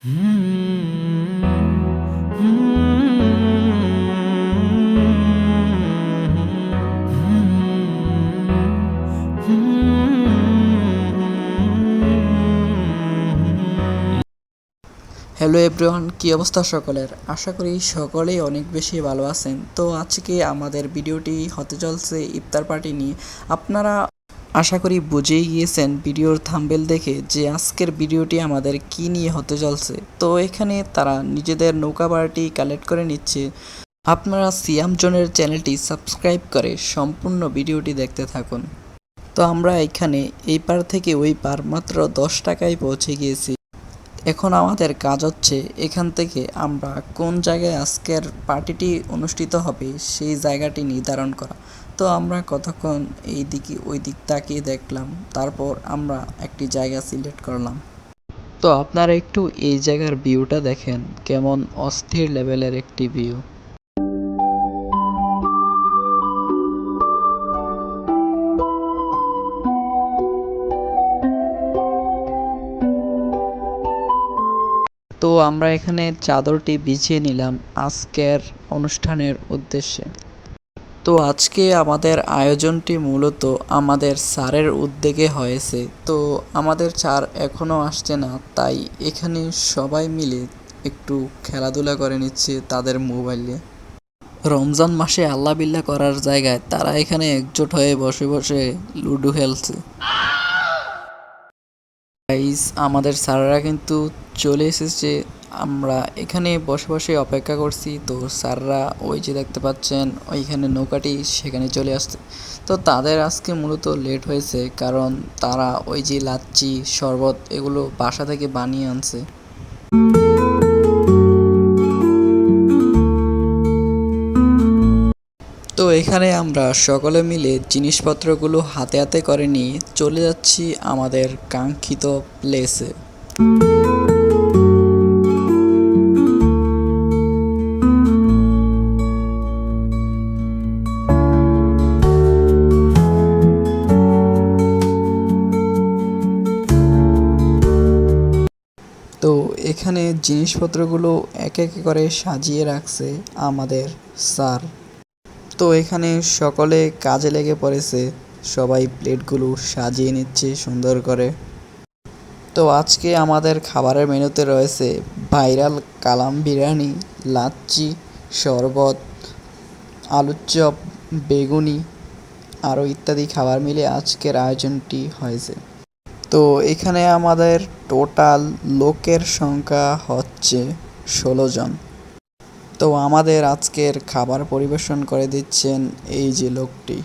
Hello everyone, কী অবস্থা সকলের? আশা করি সকলেই অনেক বেশি ভালো আছেন। তো আজকে আমাদের ভিডিওটি হতে চলছে ইফতার পার্টি নিয়ে। আপনারা আশা করি বুঝেই গিয়েছেন ভিডিওর থাম্বনেল দেখে যে আজকের ভিডিওটি আমাদের কী নিয়ে হতে চলছে। তো এখানে তারা নিজেদের নৌকা পার্টি কালেক্ট করে নিচ্ছে। আপনারা সিয়াম জোনের চ্যানেলটি সাবস্ক্রাইব করে সম্পূর্ণ ভিডিওটি দেখতে থাকুন। তো আমরা এখানে এই পার থেকে ওই পার মাত্র 10 টাকায় পৌঁছে গিয়েছি। এখন আমাদের কাজ হচ্ছে এখান থেকে আমরা কোন জায়গায় আজকের পার্টিটি অনুষ্ঠিত হবে সেই জায়গাটি নির্ধারণ করা। তো আমরা কতক্ষণ এই দিকে ওই দিক তাকিয়ে দেখলাম, তারপর আমরা একটি জায়গা সিলেক্ট করলাম। তো আপনারা একটু এই জায়গার ভিউটা দেখেন, কেমন অস্থির লেভেলের একটি ভিউ। তো আমরা এখানে চাদরটি বিছিয়ে নিলাম আজকের অনুষ্ঠানের উদ্দেশ্যে। তো আজকে আমাদের আয়োজনটি মূলত আমাদের স্যারের উদ্যোগে হয়েছে। তো আমাদের স্যার এখনও আসছে না, তাই এখানে সবাই মিলে একটু খেলাধুলা করে নিচ্ছে তাদের মোবাইলে। রমজান মাসে আল্লাহ বিল্লাহ করার জায়গায় তারা এখানে একজোট হয়ে বসে বসে লুডো খেলছে। গাইস, আমাদের স্যাররা কিন্তু চলে এসেছে। আমরা এখানে বসে বসে অপেক্ষা করছি। তো স্যাররা ওই যে দেখতে পাচ্ছেন ওইখানে নৌকাটি সেখানে চলে আসছে। তো তাদের আজকে মূলত লেট হয়েছে, কারণ তারা ওই যে লাচ্ছি শরবত এগুলো বাসা থেকে বানিয়ে আনছে। তো এখানে আমরা সকলে মিলে জিনিসপত্রগুলো হাতে হাতে করে নিয়ে চলে যাচ্ছি আমাদের কাঙ্ক্ষিত প্লেসে। তো এখানে জিনিসপত্রগুলো একে একে করে সাজিয়ে রাখছে আমাদের স্যার। তো এখানে সকলে কাজে লেগে পড়েছে, সবাই প্লেটগুলো সাজিয়ে নিচ্ছে সুন্দর করে। তো আজকে আমাদের খাবারের মেনুতে রয়েছে ভাইরাল কালাম বিরিয়ানি, লাচ্ছি, শরবত, আলুর চপ, বেগুনি আরও ইত্যাদি খাবার মিলে আজকের আয়োজনটি হয়েছে। তো এখানে আমাদের টোটাল লোকের সংখ্যা হচ্ছে 16 জন। তো আমাদের আজকের খাবার পরিবেশন করে দিচ্ছেন এই যে লোকটি।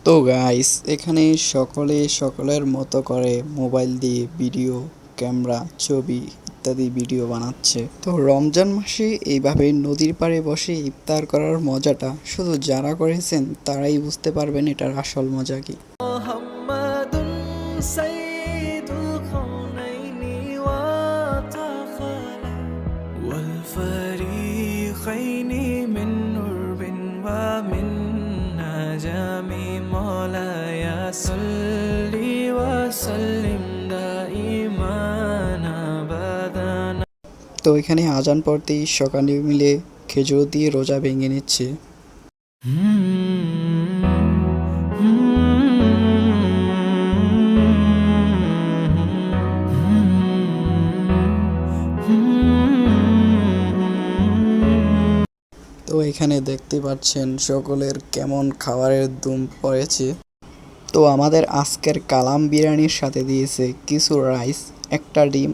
তো গাইস, এখানে সকলে সকলের মতো করে মোবাইল দিয়ে ভিডিও, ক্যামেরা, ছবি ইত্যাদি ভিডিও বানাচ্ছে। তো রমজান মাসে এইভাবে নদীর পাড়ে বসে ইফতার করার মজাটা শুধু যারা করেছেন তারাই বুঝতে পারবেন এটার আসল মজা কি। তো এখানে আজান পড়তেই সকালে মিলে খেজুর দিয়ে রোজা ভেঙে নিচ্ছে। তো এখানে দেখতে পাচ্ছেন সকলের কেমন খাবারের ধুম পড়েছে। তো আমাদের আজকের কালাম বিরিয়ানির সাথে দিয়েছে কিছু রাইস, একটা ডিম,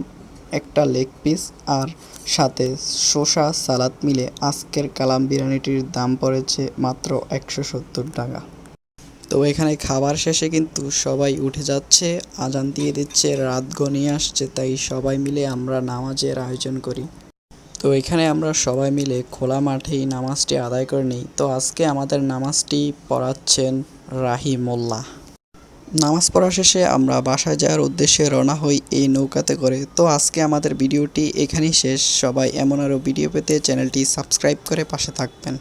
একটা লেগ পিস আর সাথে শসা সালাদ মিলে আজকের কালাম বিরিয়ানিটির দাম পড়েছে মাত্র 170 টাকা। তো এখানে খাবার শেষে কিন্তু সবাই উঠে যাচ্ছে, আজান দিয়ে দিচ্ছে, রাত ঘনিয়ে আসছে, তাই সবাই মিলে আমরা নামাজের আয়োজন করি। তো এখানে আমরা সবাই মিলে খোলা মাঠেই নামাজটি আদায় করে নিই। তো আজকে আমাদের নামাজটি পড়াচ্ছেন রাহিমুল্লাহ। নামাজ পড়া শেষে আমরা বাসায় যাওয়ার উদ্দেশ্যে রওনা হই এই নৌকাতে করে। তো আজকে আমাদের ভিডিওটি এখানেই শেষ। সবাই এমন আরও ভিডিও পেতে চ্যানেলটি সাবস্ক্রাইব করে পাশে থাকবেন।